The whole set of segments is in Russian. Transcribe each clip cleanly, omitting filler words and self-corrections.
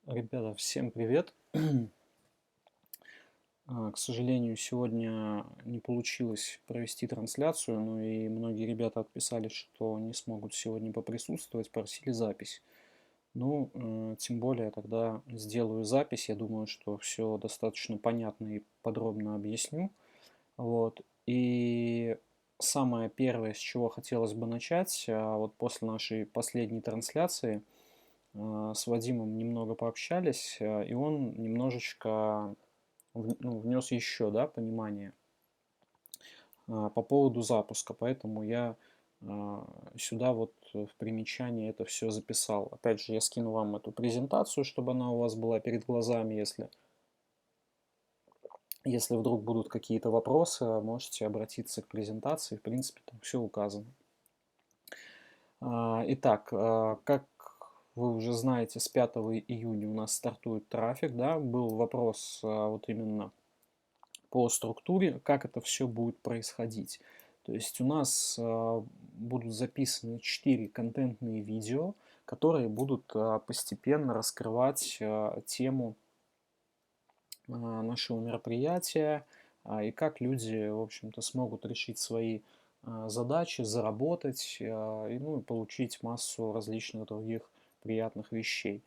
Ребята, всем привет! К сожалению, сегодня не получилось провести трансляцию, но и многие ребята отписали, что не смогут сегодня поприсутствовать, просили запись. Ну, тем более тогда сделаю запись. Я думаю, что все достаточно понятно и подробно объясню. Вот. И самое первое, с чего хотелось бы начать, вот после нашей последней трансляции с Вадимом немного пообщались, и он немножечко внес еще, да, понимание по поводу запуска. Поэтому я сюда вот в примечании это все записал. Опять же, я скину вам эту презентацию, чтобы она у вас была перед глазами. Если вдруг будут какие-то вопросы, можете обратиться к презентации. В принципе, там все указано. Итак, как вы уже знаете, с 5 июня у нас стартует трафик, да, был вопрос вот именно по структуре, как это все будет происходить. То есть у нас будут записаны 4 контентные видео, которые будут постепенно раскрывать тему нашего мероприятия и как люди, в общем-то, смогут решить свои задачи, заработать и получить массу различных других приятных вещей.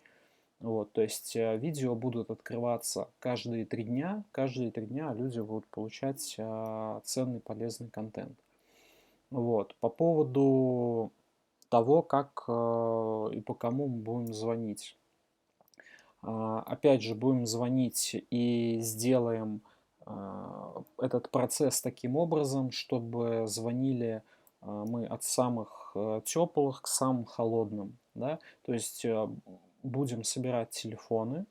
Вот, то есть видео будут открываться каждые 3 дня. Каждые 3 дня люди будут получать ценный, полезный контент. Вот. По поводу того, как и по кому мы будем звонить. Опять же, будем звонить и сделаем этот процесс таким образом, чтобы звонили мы от самых теплых к самым холодным. Да? То есть будем собирать телефоны.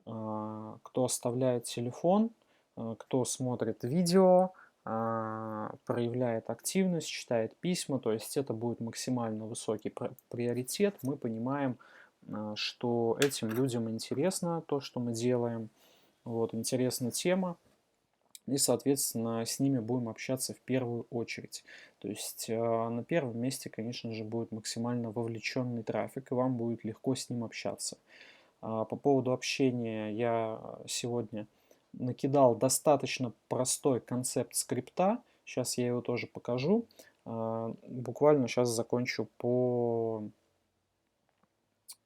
Кто оставляет телефон, кто смотрит видео, проявляет активность, читает письма, то есть это будет максимально высокий приоритет. Мы понимаем, что этим людям интересно то, что мы делаем, вот, интересна тема, и, соответственно, с ними будем общаться в первую очередь. То есть на первом месте, конечно же, будет максимально вовлеченный трафик, и вам будет легко с ним общаться. По поводу общения я сегодня накидал достаточно простой концепт скрипта. Сейчас я его тоже покажу. Буквально сейчас закончу по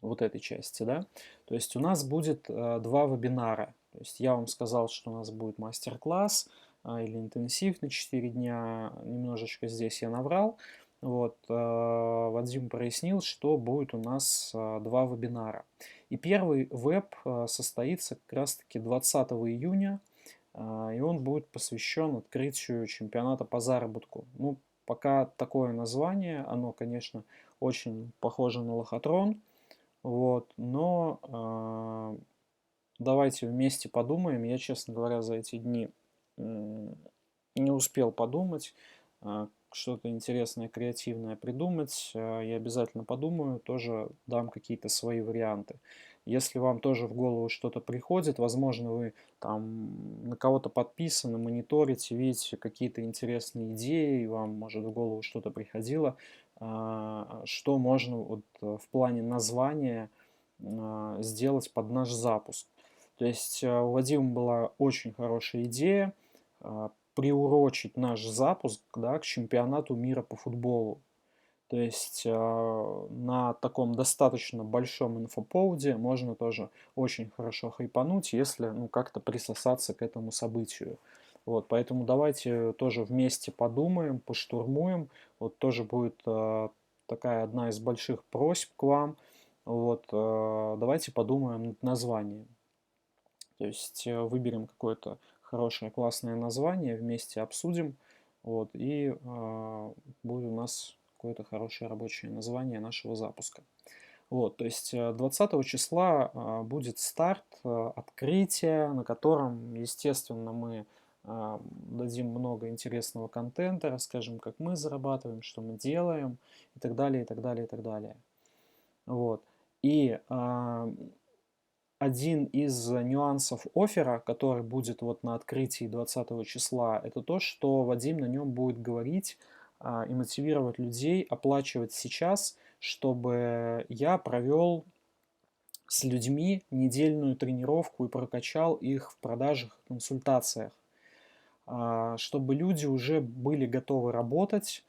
вот этой части, да. То есть у нас будет 2 вебинара. То есть я вам сказал, что у нас будет мастер-класс или интенсив на 4 дня. Немножечко здесь я наврал. Вот, Вадим прояснил, что будет у нас 2 вебинара. И первый веб состоится как раз-таки 20 июня, и он будет посвящен открытию чемпионата по заработку. Ну, пока такое название, оно, конечно, очень похоже на лохотрон, вот, но давайте вместе подумаем. Я, честно говоря, за эти дни не успел подумать, что-то интересное, креативное придумать. Я обязательно подумаю, тоже дам какие-то свои варианты. Если вам тоже в голову что-то приходит, возможно, вы там на кого-то подписаны, мониторите, видите какие-то интересные идеи, вам, может, в голову что-то приходило, что можно вот в плане названия сделать под наш запуск. То есть у Вадима была очень хорошая идея приурочить наш запуск, да, к чемпионату мира по футболу. То есть на таком достаточно большом инфоповоде можно тоже очень хорошо хайпануть, если как-то присосаться к этому событию. Вот, поэтому давайте тоже вместе подумаем, поштурмуем. Вот тоже будет такая одна из больших просьб к вам. Вот, давайте подумаем над названием. То есть выберем какое-то хорошее, классное название, вместе обсудим. Вот, и будет у нас какое-то хорошее рабочее название нашего запуска. Вот, то есть 20 числа будет старт, открытие, на котором, естественно, мы дадим много интересного контента, расскажем, как мы зарабатываем, что мы делаем и так далее, и так далее, и так далее. Вот. И один из нюансов оффера, который будет вот на открытии 20 числа, это то, что Вадим на нем будет говорить и мотивировать людей оплачивать сейчас, чтобы я провел с людьми недельную тренировку и прокачал их в продажах и консультациях, чтобы люди уже были готовы работать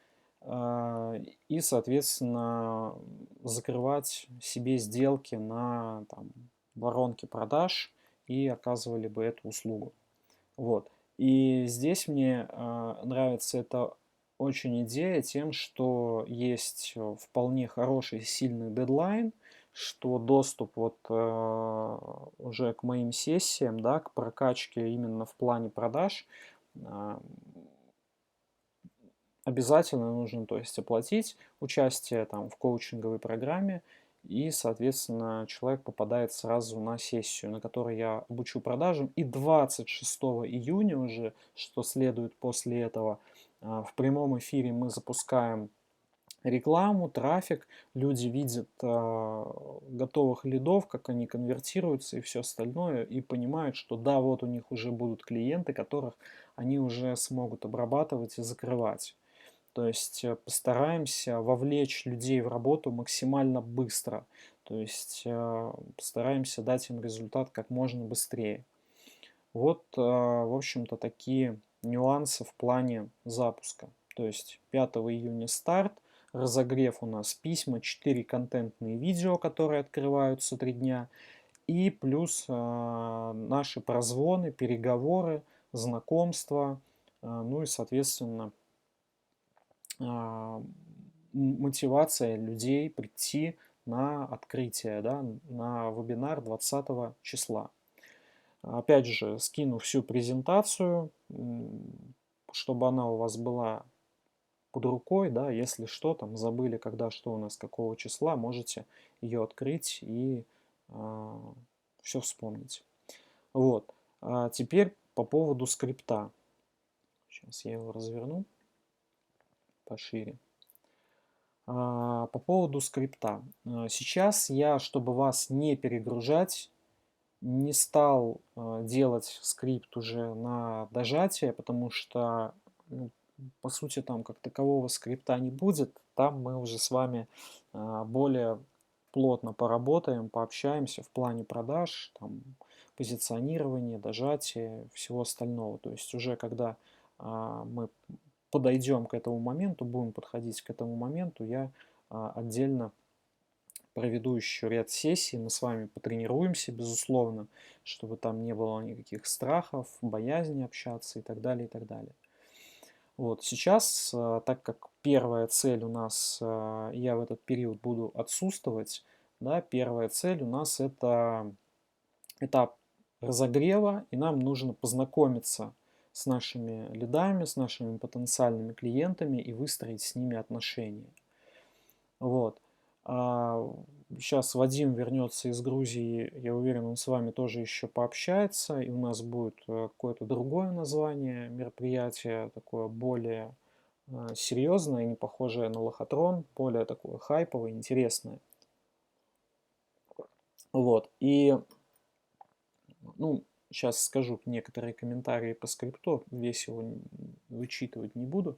и, соответственно, закрывать себе сделки на там, воронке продаж и оказывали бы эту услугу. Вот. И здесь мне нравится эта очень идея тем, что есть вполне хороший, сильный дедлайн, что доступ вот уже к моим сессиям, да, к прокачке именно в плане продаж э, обязательно нужно, то есть, оплатить участие там в коучинговой программе, и, соответственно, человек попадает сразу на сессию, на которой я обучу продажам. И 26 июня уже, что следует после этого, в прямом эфире мы запускаем рекламу, трафик, люди видят готовых лидов, как они конвертируются и все остальное, и понимают, что да, вот у них уже будут клиенты, которых они уже смогут обрабатывать и закрывать. То есть постараемся вовлечь людей в работу максимально быстро. То есть постараемся дать им результат как можно быстрее. Вот, в общем-то, такие нюансы в плане запуска. То есть 5 июня старт, разогрев у нас письма, 4 контентные видео, которые открываются 3 дня, и плюс наши прозвоны, переговоры, знакомства, ну и, соответственно, мотивация людей прийти на открытие, да, на вебинар 20 числа. Опять же, скину всю презентацию, чтобы она у вас была под рукой, да, если что, там забыли, когда что у нас, какого числа, можете ее открыть и все вспомнить. Вот. А теперь по поводу скрипта. Сейчас я его разверну пошире. По поводу скрипта. Сейчас я, чтобы вас не перегружать, не стал делать скрипт уже на дожатие, потому что, ну, по сути, там как такового скрипта не будет. Там мы уже с вами более плотно поработаем, пообщаемся в плане продаж, там, позиционирования, дожатия, всего остального. То есть уже когда мы подойдем к этому моменту, будем подходить к этому моменту, я отдельно проведу еще ряд сессий, мы с вами потренируемся, безусловно, чтобы там не было никаких страхов, боязни общаться и так далее, и так далее. Вот, сейчас, так как первая цель у нас, я в этот период буду отсутствовать, да, первая цель у нас это этап разогрева, и нам нужно познакомиться с нашими лидами, с нашими потенциальными клиентами и выстроить с ними отношения. Вот. Сейчас Вадим вернется из Грузии, я уверен, он с вами тоже еще пообщается, и у нас будет какое-то другое название мероприятия, такое более серьезное, не похожее на лохотрон, более такое хайповое, интересное. Вот. И, ну, сейчас скажу некоторые комментарии по скрипту, весь его вычитывать не буду.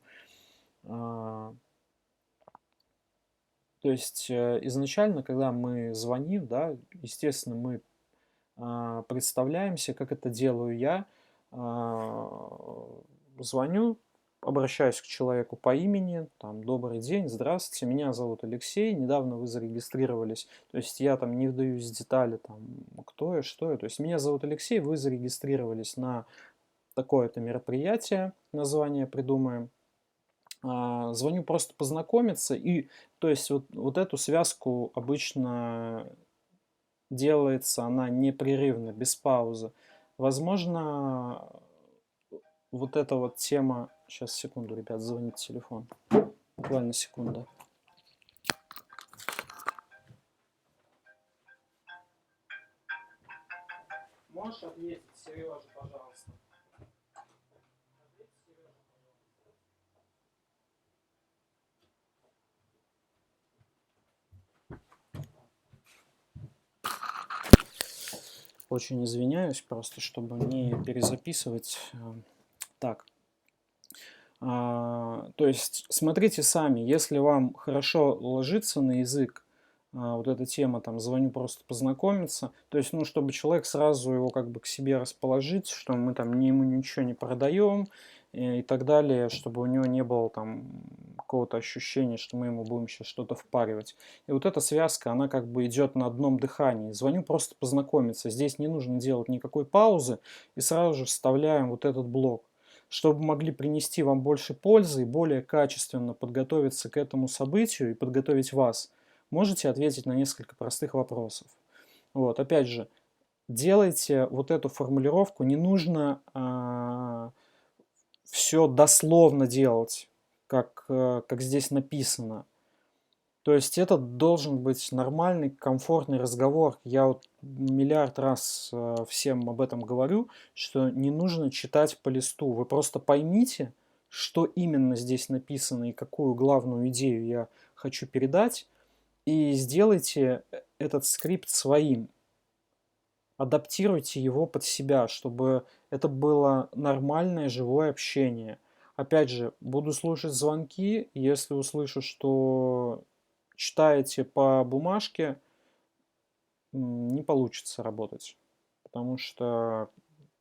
То есть изначально, когда мы звоним, да, естественно, мы представляемся, как это делаю я. Звоню, обращаюсь к человеку по имени, там, добрый день, здравствуйте, меня зовут Алексей, недавно вы зарегистрировались, то есть я там не вдаюсь в детали, там, кто я, что я, то есть меня зовут Алексей, вы зарегистрировались на такое-то мероприятие, название придумаем, звоню просто познакомиться, и то есть вот эту связку обычно делается она непрерывно, без паузы. Возможно, вот эта вот тема... Сейчас, секунду, ребят, звонит телефон. Буквально секунда. Можешь ответить, Сережа, пожалуйста? Очень извиняюсь, просто чтобы не перезаписывать. Так. То есть смотрите сами, если вам хорошо ложится на язык вот эта тема, там, звоню просто познакомиться. То есть, ну, чтобы человек сразу его как бы к себе расположить, что мы там ему ничего не продаем и так далее, чтобы у него не было там какого-то ощущения, что мы ему будем сейчас что-то впаривать. И вот эта связка, она как бы идет на одном дыхании. Звоню просто познакомиться. Здесь не нужно делать никакой паузы, и сразу же вставляем вот этот блок, чтобы могли принести вам больше пользы и более качественно подготовиться к этому событию и подготовить вас. Можете ответить на несколько простых вопросов. Вот, опять же, делайте вот эту формулировку, не нужно все дословно делать, как здесь написано. То есть это должен быть нормальный, комфортный разговор. Я вот миллиард раз всем об этом говорю, что не нужно читать по листу. Вы просто поймите, что именно здесь написано и какую главную идею я хочу передать, и сделайте этот скрипт своим. Адаптируйте его под себя, чтобы это было нормальное живое общение. Опять же, буду слушать звонки, если услышу, что читаете по бумажке, не получится работать. Потому что,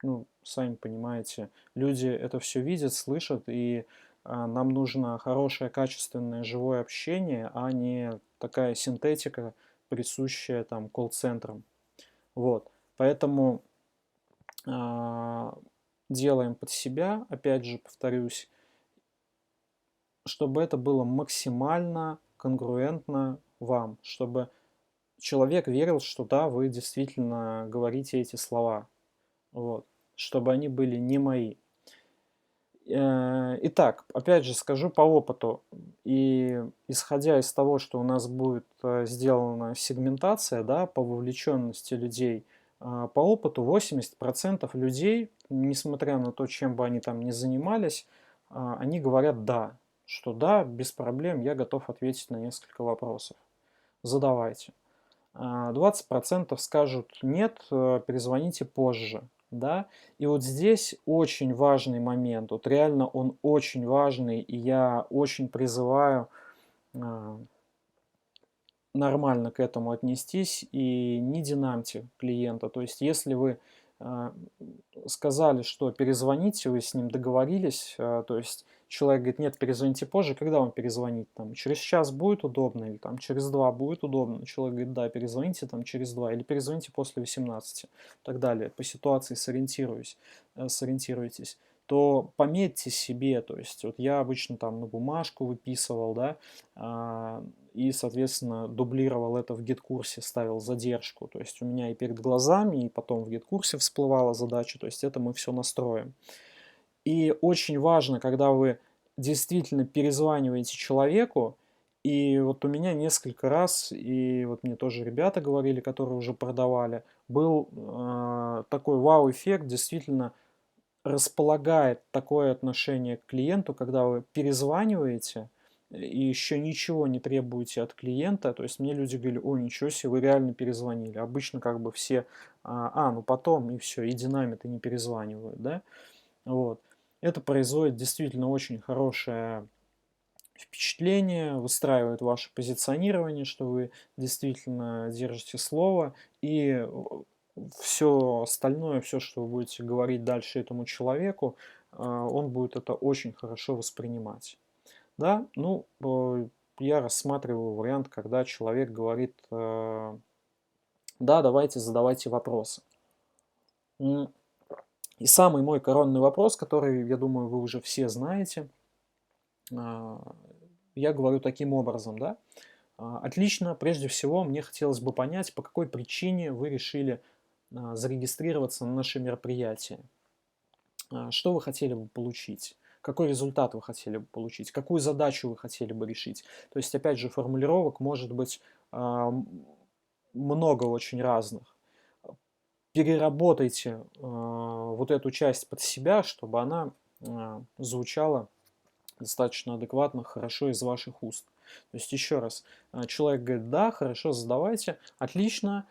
ну, сами понимаете, люди это все видят, слышат, и нам нужно хорошее, качественное, живое общение, а не такая синтетика, присущая там колл-центрам. Вот. Поэтому а, делаем под себя, опять же, повторюсь, чтобы это было максимально конгруентно вам, чтобы человек верил, что да, вы действительно говорите эти слова, вот, чтобы они были не мои. Итак, опять же скажу по опыту, и исходя из того, что у нас будет сделана сегментация, да, по вовлеченности людей, по опыту 80% людей, несмотря на то, чем бы они там ни занимались, они говорят «да», что «да, без проблем, я готов ответить на несколько вопросов, задавайте». 20% скажут «нет, перезвоните позже». Да? И вот здесь очень важный момент, вот реально он очень важный, и я очень призываю а, нормально к этому отнестись и не динамьте клиента. То есть если вы а, сказали, что перезвоните, вы с ним договорились, то есть человек говорит, нет, перезвоните позже, когда вам перезвонить? Там, через час будет удобно или там, через 2 будет удобно? Человек говорит, да, перезвоните там, через 2 или перезвоните после 18 и так далее. По ситуации сориентируйтесь. То пометьте себе, то есть вот я обычно там на бумажку выписывал, да, и, соответственно, дублировал это в гид-курсе, ставил задержку. То есть у меня и перед глазами, и потом в гид-курсе всплывала задача. То есть это мы все настроим. И очень важно, когда вы действительно перезваниваете человеку, и вот у меня несколько раз, и вот мне тоже ребята говорили, которые уже продавали, был такой вау-эффект, действительно располагает такое отношение к клиенту, когда вы перезваниваете и еще ничего не требуете от клиента. То есть мне люди говорили, о, ничего себе, вы реально перезвонили. Обычно как бы все, ну потом, и все, и динамит, и не перезванивают, да. Вот. Это производит действительно очень хорошее впечатление, выстраивает ваше позиционирование, что вы действительно держите слово, и все остальное, все, что вы будете говорить дальше этому человеку, он будет это очень хорошо воспринимать. Да, ну, я рассматриваю вариант, когда человек говорит, да, давайте, задавайте вопросы. И самый мой коронный вопрос, который, я думаю, вы уже все знаете, я говорю таким образом, да. Отлично, прежде всего, мне хотелось бы понять, по какой причине вы решили зарегистрироваться на наше мероприятие. Что вы хотели бы получить? Какой результат вы хотели бы получить? Какую задачу вы хотели бы решить? То есть, опять же, формулировок может быть много очень разных. Переработайте вот эту часть под себя, чтобы она звучала достаточно адекватно, хорошо из ваших уст. То есть еще раз, человек говорит, да, хорошо, задавайте, отлично.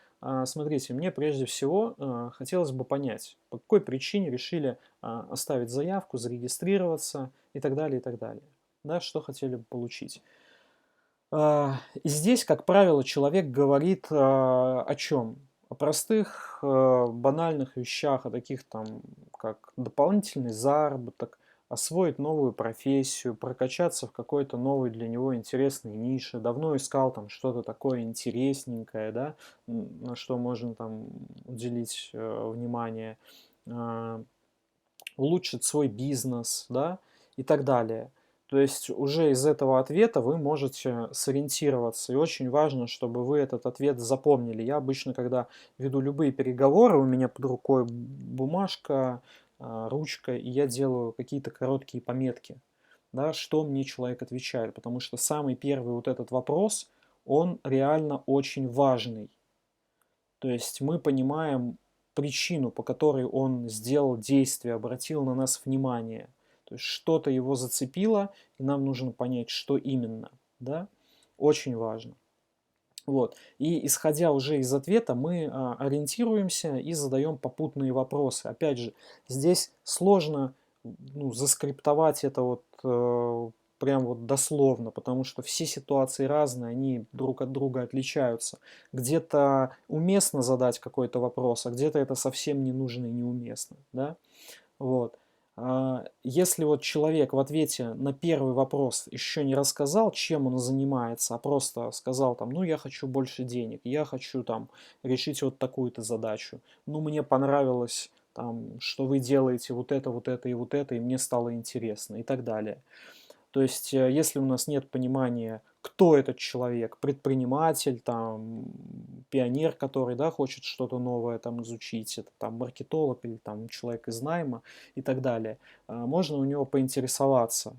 Смотрите, мне прежде всего хотелось бы понять, по какой причине решили оставить заявку, зарегистрироваться и так далее, и так далее. Да, что хотели бы получить. И здесь, как правило, человек говорит о чем? О простых, банальных вещах, о таких там, как дополнительный заработок, освоить новую профессию, прокачаться в какой-то новой для него интересной нише. Давно искал там что-то такое интересненькое, да, на что можно там уделить внимание. А, Улучшить свой бизнес, да, и так далее. То есть уже из этого ответа вы можете сориентироваться. И очень важно, чтобы вы этот ответ запомнили. Я обычно, когда веду любые переговоры, у меня под рукой бумажка, ручка, и я делаю какие-то короткие пометки, да, что мне человек отвечает. Потому что самый первый вот этот вопрос, он реально очень важный. То есть мы понимаем причину, по которой он сделал действие, обратил на нас внимание. То есть что-то его зацепило, и нам нужно понять, что именно. Да? Очень важно. Вот. И исходя уже из ответа, мы ориентируемся и задаем попутные вопросы. Опять же, здесь сложно заскриптовать это вот прям вот дословно, потому что все ситуации разные, они друг от друга отличаются. Где-то уместно задать какой-то вопрос, а где-то это совсем не нужно и неуместно. Да? Вот. Если вот человек в ответе на первый вопрос еще не рассказал, чем он занимается, а просто сказал там, ну я хочу больше денег, я хочу там решить вот такую-то задачу, ну мне понравилось там, что вы делаете вот это и вот это, и мне стало интересно и так далее. То есть, если у нас нет понимания, кто этот человек, предприниматель, там, пионер, который, да, хочет что-то новое там изучить, это там маркетолог или там человек из найма и так далее, можно у него поинтересоваться,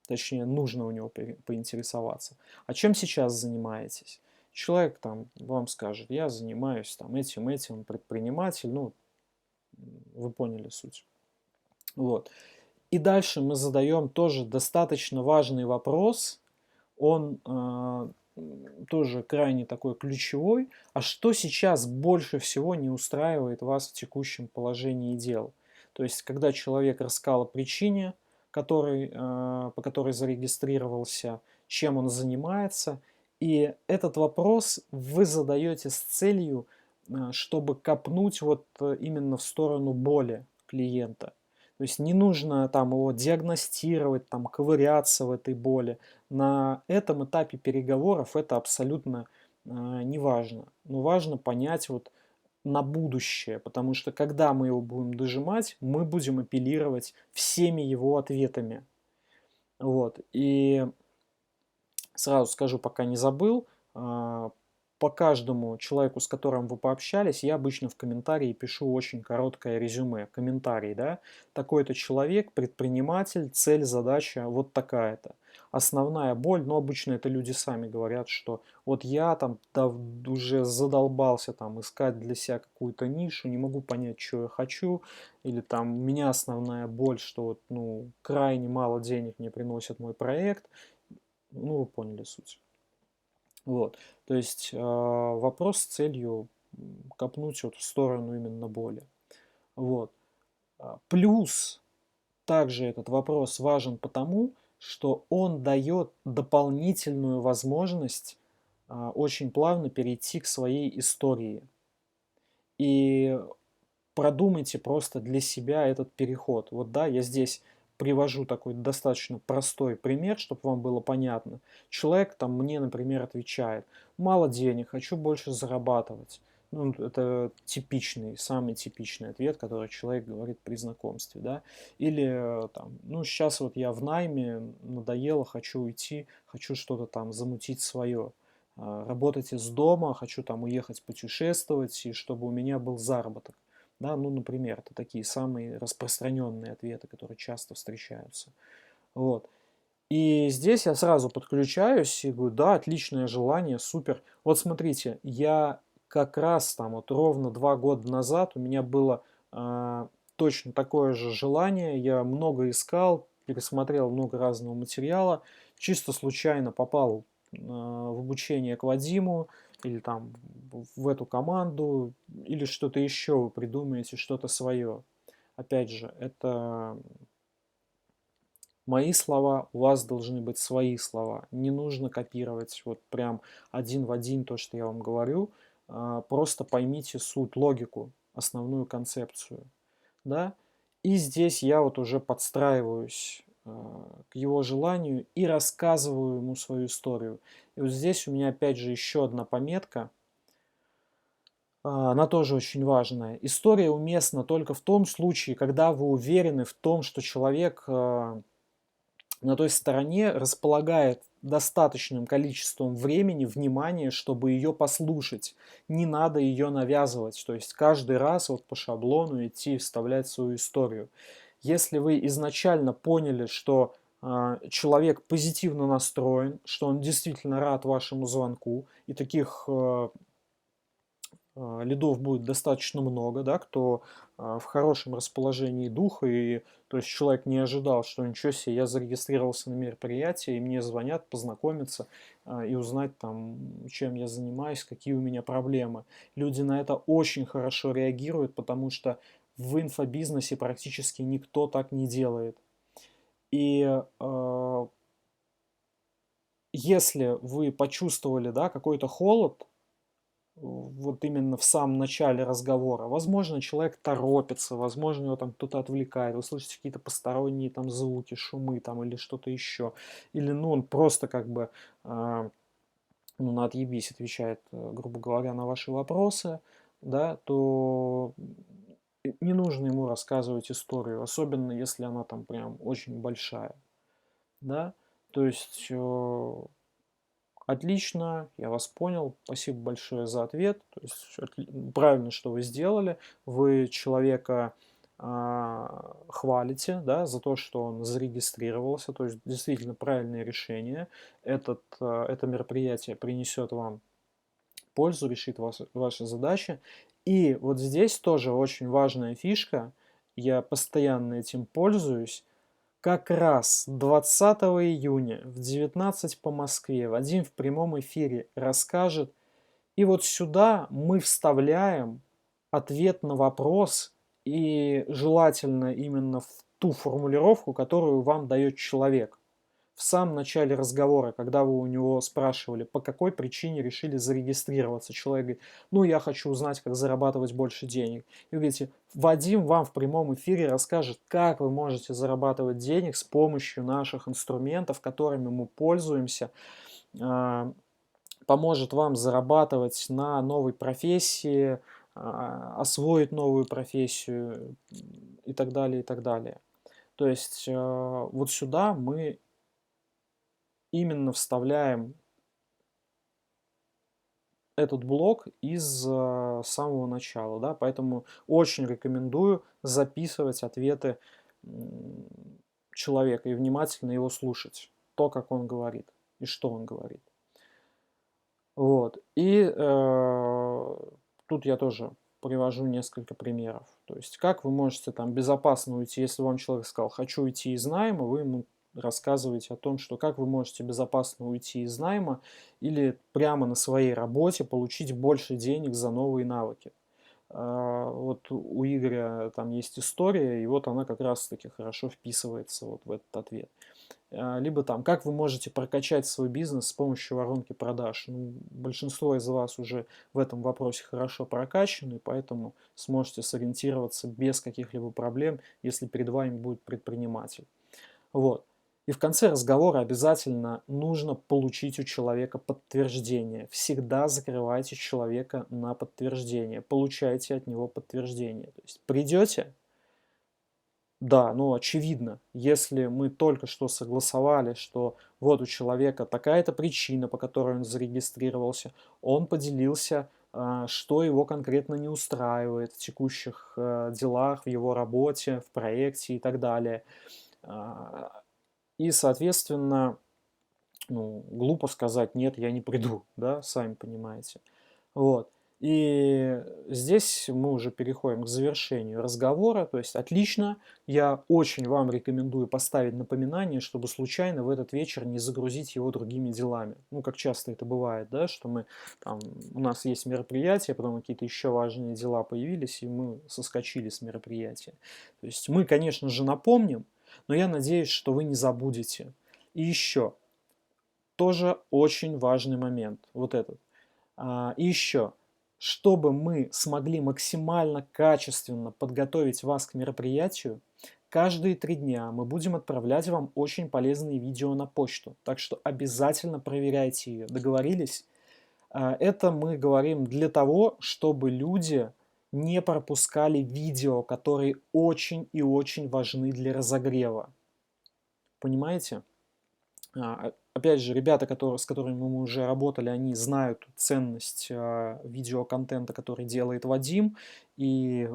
точнее, нужно у него поинтересоваться. А чем сейчас занимаетесь? Человек там вам скажет, я занимаюсь там этим, предприниматель, ну, вы поняли суть. Вот. И дальше мы задаем тоже достаточно важный вопрос, он тоже крайне такой ключевой. А что сейчас больше всего не устраивает вас в текущем положении дел? То есть, когда человек рассказал о причине, по которой зарегистрировался, чем он занимается, и этот вопрос вы задаете с целью, чтобы копнуть вот именно в сторону боли клиента. То есть не нужно там его диагностировать, там ковыряться в этой боли. На этом этапе переговоров это абсолютно не важно. Но важно понять вот на будущее, потому что когда мы его будем дожимать, мы будем апеллировать всеми его ответами. Вот. И сразу скажу, пока не забыл, по каждому человеку, с которым вы пообщались, я обычно в комментарии пишу очень короткое резюме, комментарий, да, такой-то человек, предприниматель, цель, задача вот такая-то. Основная боль, но обычно это люди сами говорят, что вот я там уже задолбался там искать для себя какую-то нишу, не могу понять, что я хочу, или там у меня основная боль, что вот, ну, крайне мало денег мне приносит мой проект, ну, вы поняли суть. Вот. То есть вопрос с целью копнуть вот в сторону именно боли. Вот. Плюс также этот вопрос важен потому, что он дает дополнительную возможность очень плавно перейти к своей истории. И продумайте просто для себя этот переход. Вот да, я здесь привожу такой достаточно простой пример, чтобы вам было понятно. Человек там мне, например, отвечает, мало денег, хочу больше зарабатывать. Ну, это типичный, самый типичный ответ, который человек говорит при знакомстве, да. Или там, ну, сейчас вот я в найме, надоело, хочу уйти, хочу что-то там замутить свое. Работать из дома, хочу там уехать путешествовать, и чтобы у меня был заработок. Да, ну, например, это такие самые распространенные ответы, которые часто встречаются. Вот. И здесь я сразу подключаюсь и говорю, да, отличное желание, супер. Вот смотрите, я как раз там вот ровно 2 года назад у меня было точно такое же желание, я много искал, пересмотрел много разного материала, чисто случайно попал в обучение к Вадиму или там в эту команду, или что-то еще вы придумаете, что-то свое. Опять же, это Мои слова, у вас должны быть свои слова. Не нужно копировать вот прям один в один то, что я вам говорю. Просто поймите суть, логику, основную концепцию, да. И здесь я вот уже подстраиваюсь к его желанию и рассказываю ему свою историю. И вот здесь у меня опять же еще одна пометка. Она тоже очень важная. История уместна только в том случае, когда вы уверены в том, что человек на той стороне располагает достаточным количеством времени, внимания, чтобы ее послушать. Не надо ее навязывать, то есть каждый раз вот по шаблону идти вставлять свою историю. Если вы изначально поняли, что человек позитивно настроен, что он действительно рад вашему звонку, и таких лидов будет достаточно много, да, кто в хорошем расположении духа, и то есть человек не ожидал, что ничего себе, я зарегистрировался на мероприятие, и мне звонят познакомиться и узнать там, чем я занимаюсь, какие у меня проблемы. Люди на это очень хорошо реагируют, потому что в инфобизнесе практически никто так не делает. И если вы почувствовали, да, какой-то холод, вот именно в самом начале разговора. Возможно, человек торопится, возможно, его там кто-то отвлекает, вы слышите какие-то посторонние там звуки, шумы там или что-то еще. Или, ну, он просто как бы, ну, на отъебись отвечает, грубо говоря, на ваши вопросы, да, то не нужно ему рассказывать историю, особенно если она там прям очень большая, да. То есть отлично, я вас понял. Спасибо большое за ответ. То есть правильно, что вы сделали. Вы человека хвалите, да, за то, что он зарегистрировался. То есть действительно правильное решение. Это мероприятие принесет вам пользу, решит ваши задачи. И вот здесь тоже очень важная фишка. Я постоянно этим пользуюсь. Как раз 20 июня в 19 по Москве Вадим в прямом эфире расскажет. И вот сюда мы вставляем ответ на вопрос и желательно именно в ту формулировку, которую вам дает человек. В самом начале разговора, когда вы у него спрашивали, по какой причине решили зарегистрироваться, человек говорит, ну я хочу узнать, как зарабатывать больше денег. И вы говорите, Вадим вам в прямом эфире расскажет, как вы можете зарабатывать денег с помощью наших инструментов, которыми мы пользуемся, поможет вам зарабатывать на новой профессии, освоить новую профессию и так далее, и так далее. То есть вот сюда мы именно вставляем этот блок из самого начала, да, поэтому очень рекомендую записывать ответы человека и внимательно его слушать, то, как он говорит и что он говорит. Вот. И тут я тоже привожу несколько примеров. То есть, как вы можете там безопасно уйти, если вам человек сказал, хочу уйти из найма, вы ему рассказываете о том, что как вы можете безопасно уйти из найма или прямо на своей работе получить больше денег за новые навыки. Вот у Игоря там есть история, и вот она как раз-таки хорошо вписывается вот в этот ответ. Либо там, как вы можете прокачать свой бизнес с помощью воронки продаж. Ну, большинство из вас уже в этом вопросе хорошо прокачаны, поэтому сможете сориентироваться без каких-либо проблем, если перед вами будет предприниматель. Вот. И в конце разговора обязательно нужно получить у человека подтверждение. Всегда закрывайте человека на подтверждение. Получайте от него подтверждение. То есть придете, да, ну очевидно, если мы только что согласовали, что вот у человека такая-то причина, по которой он зарегистрировался, он поделился, что его конкретно не устраивает в текущих делах, в его работе, в проекте и так далее. И, соответственно, ну, глупо сказать, нет, я не приду, да, сами понимаете. Вот. И здесь мы уже переходим к завершению разговора. То есть отлично, я очень вам рекомендую поставить напоминание, чтобы случайно в этот вечер не загрузить его другими делами. Ну, как часто это бывает, да, что мы там, у нас есть мероприятие, потом какие-то еще важные дела появились, и мы соскочили с мероприятия. То есть мы, конечно же, напомним, Но я надеюсь, что вы не забудете. И еще, тоже очень важный момент, вот этот. И еще, чтобы мы смогли максимально качественно подготовить вас к мероприятию, каждые 3 дня мы будем отправлять вам очень полезные видео на почту. Так что обязательно проверяйте ее. Договорились? Это мы говорим для того, чтобы люди не пропускали видео, которые очень и очень важны для разогрева. Понимаете? Опять же, ребята, с которыми мы уже работали, они знают ценность видеоконтента, который делает Вадим, и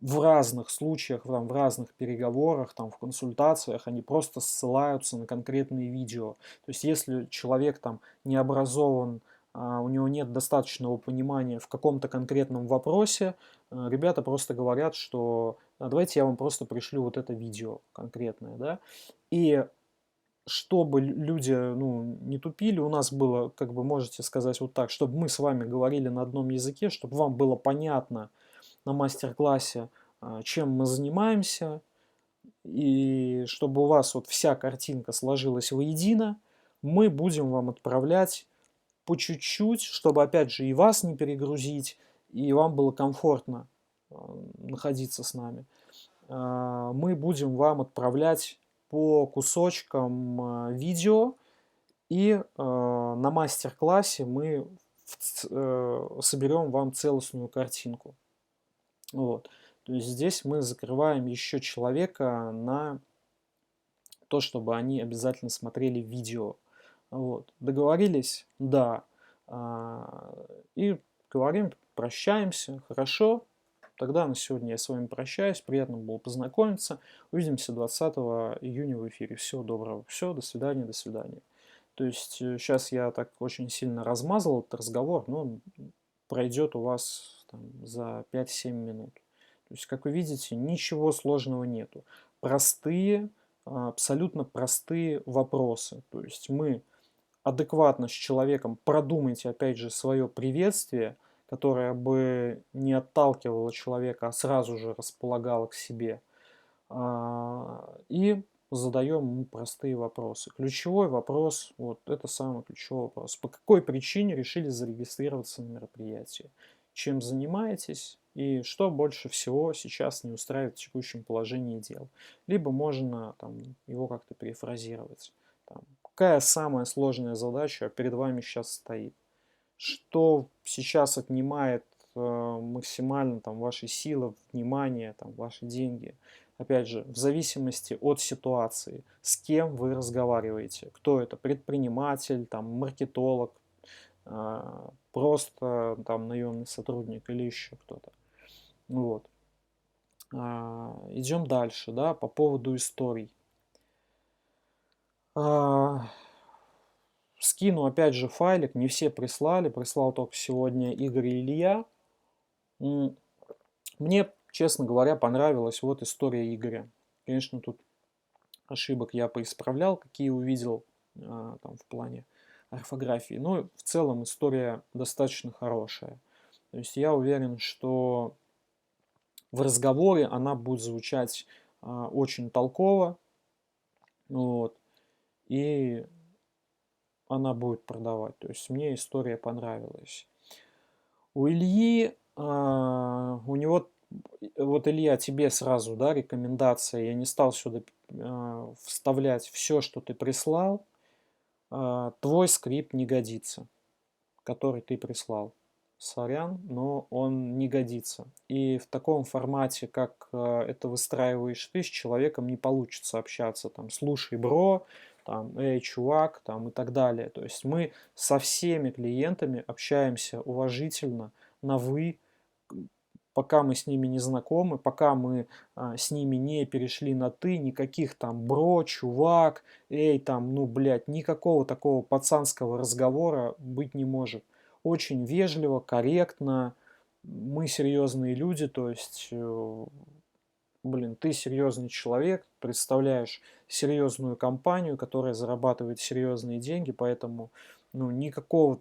в разных случаях, в разных переговорах, в консультациях они просто ссылаются на конкретные видео. То есть если человек не образован, у него нет достаточного понимания в каком-то конкретном вопросе, ребята просто говорят, что давайте я вам просто пришлю вот это видео конкретное, да, и чтобы люди, не тупили, у нас было, можете сказать вот так, чтобы мы с вами говорили на одном языке, чтобы вам было понятно на мастер-классе, чем мы занимаемся, и чтобы у вас вот вся картинка сложилась воедино, мы будем вам отправлять по чуть-чуть, чтобы, опять же, и вас не перегрузить, и вам было комфортно находиться с нами. Мы будем вам отправлять по кусочкам видео, и на мастер-классе мы соберем вам целостную картинку. Вот. То есть здесь мы закрываем еще человека на то, чтобы они обязательно смотрели видео. Вот. Договорились? Да. И говорим, прощаемся. Хорошо. Тогда на сегодня я с вами прощаюсь. Приятно было познакомиться. Увидимся 20 июня в эфире. Всего доброго. Все, до свидания, до свидания. То есть сейчас я так очень сильно размазал этот разговор, но он пройдет у вас за 5-7 минут. То есть, как вы видите, ничего сложного нету. Простые, абсолютно простые вопросы. То есть мы адекватно с человеком продумайте, опять же, свое приветствие, которое бы не отталкивало человека, а сразу же располагало к себе. И задаем ему простые вопросы. Ключевой вопрос, вот это самый ключевой вопрос. По какой причине решили зарегистрироваться на мероприятии? Чем занимаетесь и что больше всего сейчас не устраивает в текущем положении дел? Либо можно его как-то перефразировать. Какая самая сложная задача перед вами сейчас стоит? Что сейчас отнимает максимально ваши силы, внимание, ваши деньги? Опять же, в зависимости от ситуации, с кем вы разговариваете. Кто это? Предприниматель, маркетолог, просто наемный сотрудник или еще кто-то. Вот. Идем дальше, да, по поводу историй. Скину опять же файлик, не все прислали, прислал только сегодня Игорь и Илья. Мне, честно говоря, понравилась вот история Игоря. Конечно, тут ошибок я поисправлял, какие увидел в плане орфографии. Но в целом история достаточно хорошая. То есть я уверен, что в разговоре она будет звучать очень толково. Вот, и она будет продавать. То есть мне история понравилась. У Ильи, у него, вот Илья, тебе сразу, да, рекомендация. Я не стал сюда вставлять все, что ты прислал. Твой скрипт не годится, который ты прислал. Сорян, но он не годится. И в таком формате, как это выстраиваешь ты, с человеком не получится общаться. Слушай, бро, эй, чувак, и так далее. То есть мы со всеми клиентами общаемся уважительно, на «вы», пока мы с ними не знакомы, пока мы с ними не перешли на «ты», никаких бро, чувак, эй, никакого такого пацанского разговора быть не может. Очень вежливо, корректно, мы серьезные люди, то есть, ты серьезный человек, представляешь серьезную компанию, которая зарабатывает серьезные деньги, поэтому никакого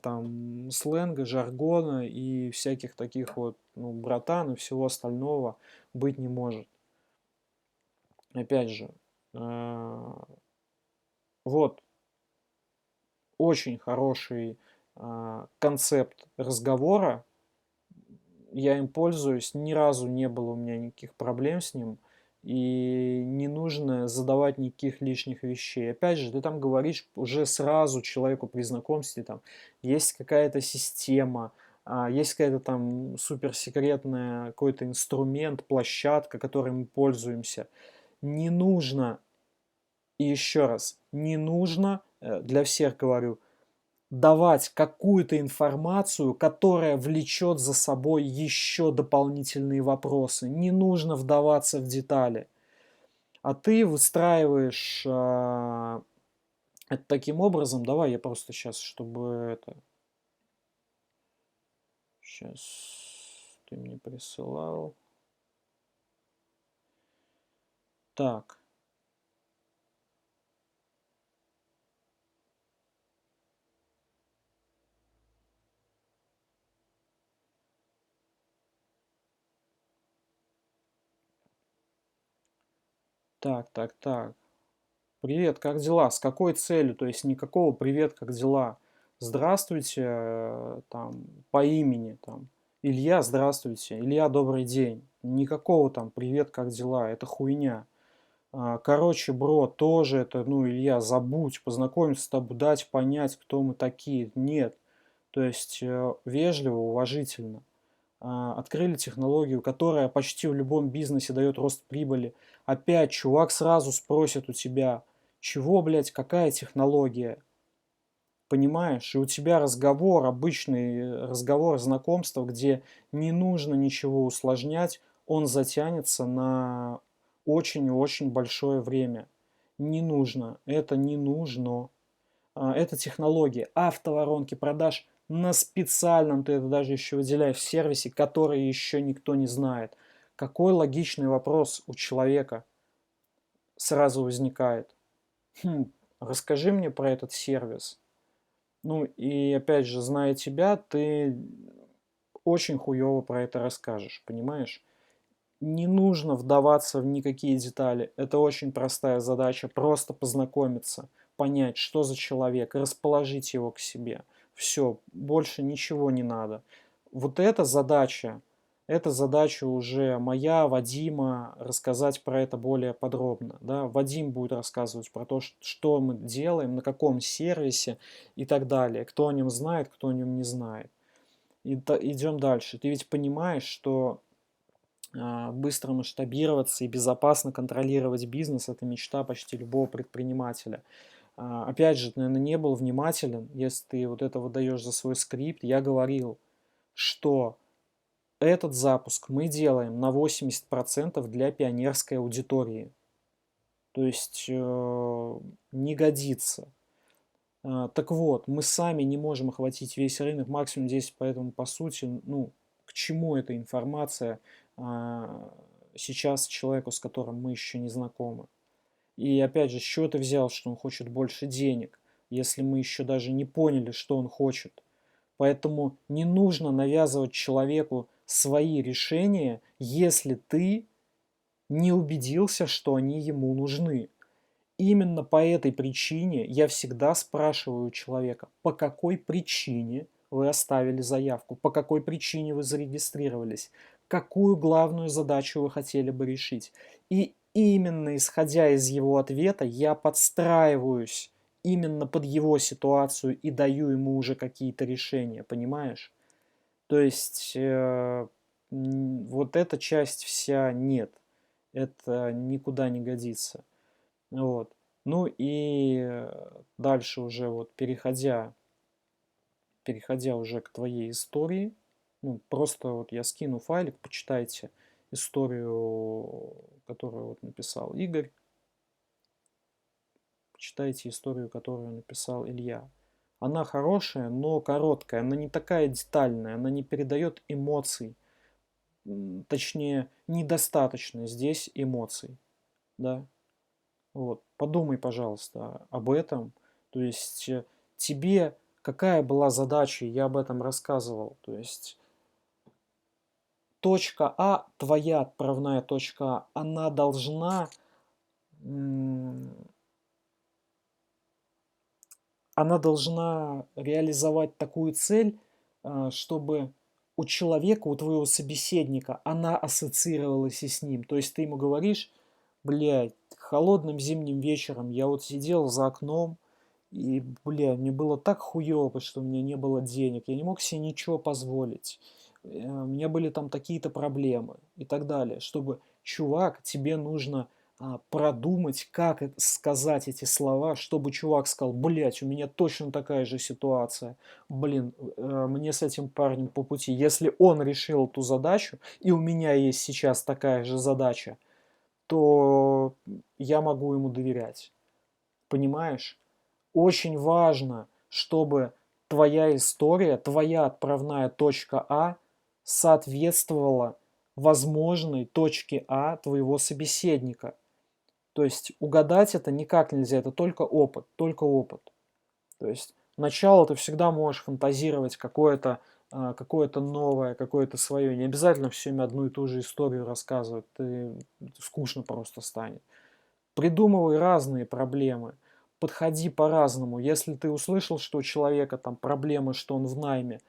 сленга, жаргона и всяких таких вот, братан и всего остального быть не может. опять же, э, вот очень хороший концепт разговора. Я им пользуюсь, ни разу не было у меня никаких проблем с ним, и не нужно задавать никаких лишних вещей. Опять же, ты там говоришь уже сразу человеку при знакомстве, там есть какая-то система, есть какая-то там суперсекретная какой-то инструмент, площадка, которой мы пользуемся. Не нужно, и еще раз, не нужно, для всех говорю, давать какую-то информацию, которая влечет за собой еще дополнительные вопросы. Не нужно вдаваться в детали. А ты выстраиваешь это таким образом. Давай я просто сейчас, чтобы это... Сейчас ты мне присылал. Так. Так. Привет, как дела? С какой целью? То есть никакого привет, как дела? Здравствуйте, там, по имени, там, Илья, здравствуйте, Илья, добрый день. Никакого там привет, как дела? Это хуйня. Короче, бро, тоже это, ну, Илья, забудь, познакомиться с тобой, дать понять, кто мы такие. Нет. То есть вежливо, уважительно. Открыли технологию, которая почти в любом бизнесе дает рост прибыли. Опять чувак сразу спросит у тебя, чего, блядь, какая технология? Понимаешь? И у тебя разговор, обычный разговор знакомства, где не нужно ничего усложнять, он затянется на очень и очень большое время. Не нужно. Это не нужно. Это технология автоворонки продаж на специальном, ты это даже еще выделяешь, сервисе, который еще никто не знает. Какой логичный вопрос у человека сразу возникает? Расскажи мне про этот сервис. Ну и опять же, зная тебя, ты очень хуево про это расскажешь, понимаешь? Не нужно вдаваться в никакие детали. Это очень простая задача. Просто познакомиться, понять, что за человек, расположить его к себе. Все, больше ничего не надо. Вот эта задача уже моя, Вадима, рассказать про это более подробно. Да? Вадим будет рассказывать про то, что мы делаем, на каком сервисе и так далее. Кто о нем знает, кто о нем не знает. Идем дальше. Ты ведь понимаешь, что быстро масштабироваться и безопасно контролировать бизнес – это мечта почти любого предпринимателя. Опять же, ты, наверное, не был внимателен, если ты вот это выдаешь за свой скрипт. Я говорил, что этот запуск мы делаем на 80% для пионерской аудитории. То есть не годится. Так вот, мы сами не можем охватить весь рынок, максимум 10, поэтому по сути, ну, к чему эта информация сейчас человеку, с которым мы еще не знакомы. И опять же, с чего ты взял, что он хочет больше денег, если мы еще даже не поняли, что он хочет. Поэтому не нужно навязывать человеку свои решения, если ты не убедился, что они ему нужны. Именно по этой причине я всегда спрашиваю у человека, по какой причине вы оставили заявку, по какой причине вы зарегистрировались, какую главную задачу вы хотели бы решить. И именно исходя из его ответа я подстраиваюсь именно под его ситуацию и даю ему уже какие-то решения, понимаешь? То есть вот эта часть вся нет, это никуда не годится. Вот. Ну и дальше уже вот переходя уже к твоей истории, ну просто вот я скину файлик, почитайте историю, которую вот написал Игорь, почитайте историю, которую написал Илья. Она хорошая, но короткая, она не такая детальная, она не передает эмоций, точнее, недостаточно здесь эмоций, да. Вот. Подумай, пожалуйста, об этом. То есть тебе какая была задача, я об этом рассказывал. То есть точка А, твоя отправная точка А, она должна м, она должна реализовать такую цель, чтобы у человека, у твоего собеседника, она ассоциировалась и с ним. То есть ты ему говоришь, блядь, холодным зимним вечером я вот сидел за окном, и, бля, мне было так хуёво, что у меня не было денег, я не мог себе ничего позволить. У меня были там такие-то проблемы и так далее. Чтобы, чувак, тебе нужно продумать, как сказать эти слова, чтобы чувак сказал, блядь, у меня точно такая же ситуация, блин, мне с этим парнем по пути. Если он решил эту задачу, и у меня есть сейчас такая же задача, то я могу ему доверять. Понимаешь? Очень важно, чтобы твоя история, твоя отправная точка А соответствовала возможной точке А твоего собеседника. То есть угадать это никак нельзя, это только опыт, только опыт. То есть начало ты всегда можешь фантазировать какое-то новое, какое-то свое. Не обязательно все время одну и ту же историю рассказывать, ты скучно просто станет. Придумывай разные проблемы, подходи по-разному. Если ты услышал, что у человека там проблемы, что он в найме,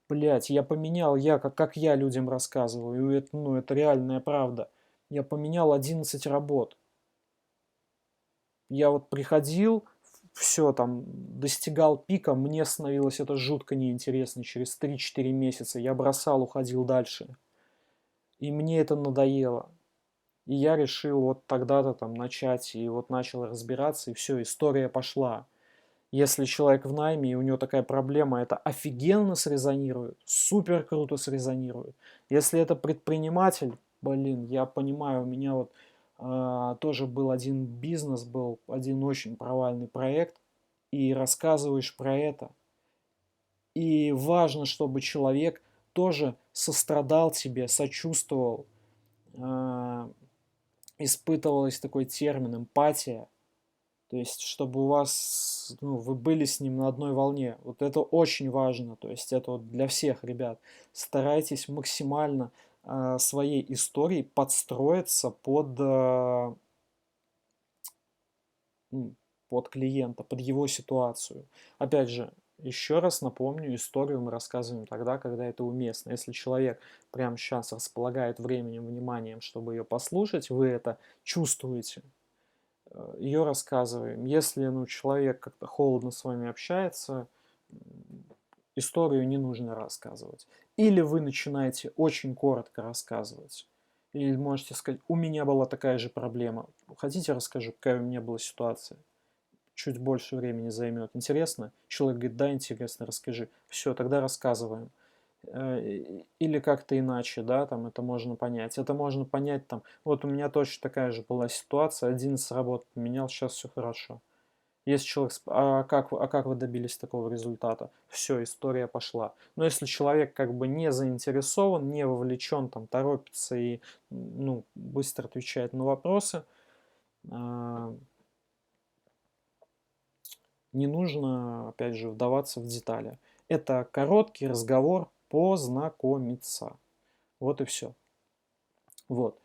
блять, я поменял, как я людям рассказываю, и это, ну, это реальная правда. Я поменял 11 работ. Я вот приходил, все там, достигал пика, мне становилось это жутко неинтересно. Через 3-4 месяца я бросал, уходил дальше. И мне это надоело. И я решил вот тогда-то там начать, и вот начал разбираться, и все, история пошла. Если человек в найме, и у него такая проблема, это офигенно срезонирует, супер круто срезонирует. Если это предприниматель, блин, я понимаю, у меня вот тоже был один бизнес, был один очень провальный проект, и рассказываешь про это. И важно, чтобы человек тоже сострадал тебе, сочувствовал, а, испытывалось такой термин эмпатия, то есть чтобы у вас, ну, вы были с ним на одной волне. Вот это очень важно, то есть это вот для всех ребят. Старайтесь максимально своей историей подстроиться ну, под клиента, под его ситуацию. Опять же, еще раз напомню, историю мы рассказываем тогда, когда это уместно. Если человек прямо сейчас располагает временем, вниманием, чтобы ее послушать, вы это чувствуете, ее рассказываем. Если, ну, человек как-то холодно с вами общается, историю не нужно рассказывать. Или вы начинаете очень коротко рассказывать. Или можете сказать, у меня была такая же проблема. Хотите, расскажу, какая у меня была ситуация? Чуть больше времени займет. Интересно? Человек говорит, да, интересно, расскажи. Все, тогда рассказываем. Или как-то иначе, да, там это можно понять. Это можно понять там, вот у меня точно такая же была ситуация, 11 работ поменял, сейчас все хорошо. Если человек, как вы добились такого результата? Все, история пошла. Но если человек как бы не заинтересован, не вовлечен, там, торопится и, ну, быстро отвечает на вопросы, а, не нужно, опять же, вдаваться в детали. Это короткий разговор, познакомиться. Вот и все. Вот.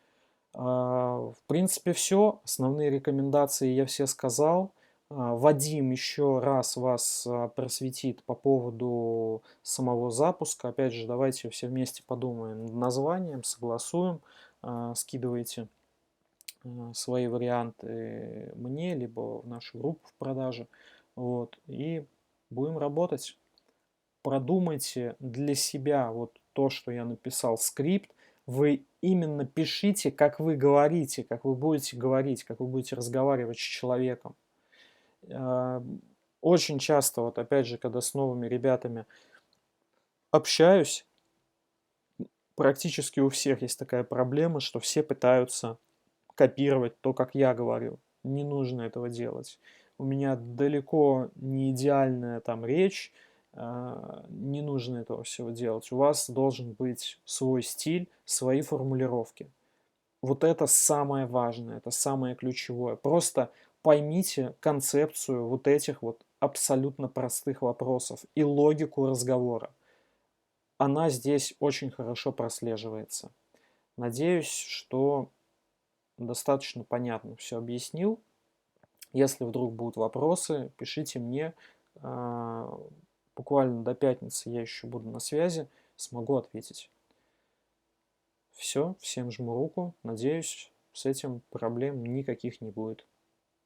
В принципе, все. Основные рекомендации я все сказал. Вадим еще раз вас просветит по поводу самого запуска. Опять же, давайте все вместе подумаем над названием, согласуем, скидывайте свои варианты мне, либо в нашу группу в продаже. Вот. И будем работать. Продумайте для себя вот то, что я написал, скрипт. Вы именно пишите, как вы говорите, как вы будете говорить, как вы будете разговаривать с человеком. Очень часто, вот опять же, когда с новыми ребятами общаюсь, практически у всех есть такая проблема, что все пытаются копировать то, как я говорю. Не нужно этого делать. У меня далеко не идеальная там речь, не нужно этого всего делать. У вас должен быть свой стиль, свои формулировки. Вот это самое важное, это самое ключевое. Просто поймите концепцию вот этих вот абсолютно простых вопросов и логику разговора. Она здесь очень хорошо прослеживается. Надеюсь, что достаточно понятно все объяснил. Если вдруг будут вопросы, пишите мне. А, Буквально до пятницы я еще буду на связи, смогу ответить. Все, всем жму руку. Надеюсь, с этим проблем никаких не будет.